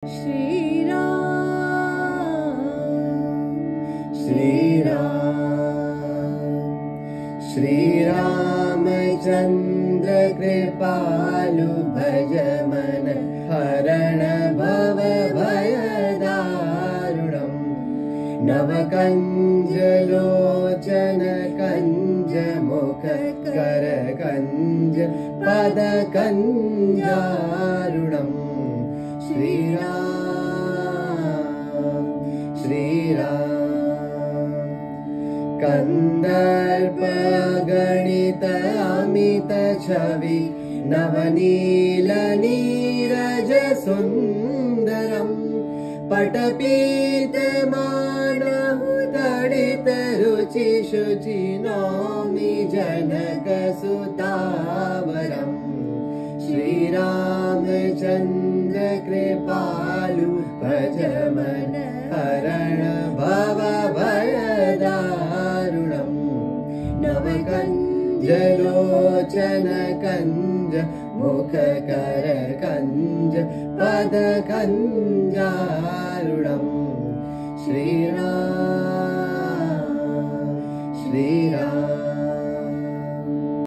श्री राम श्री राम श्री रामचंद्र कृपालु भज मन हरण भव भय दारुणम् नवकंज लोचन कंज मुख कर कंज पद कंजारुणम् श्री राम कंदर्प गणित अमित छवि नवनील नीरज सुंदरम पटपीत मानहु तडित रुचि शुचि नौमि जनक सुतावरम श्री रामचंद्र कृपालु भज मन हरण भव भय दारुणम् नवकंज लोचन कंज मुख कर कंज पद कंजारुणम् श्री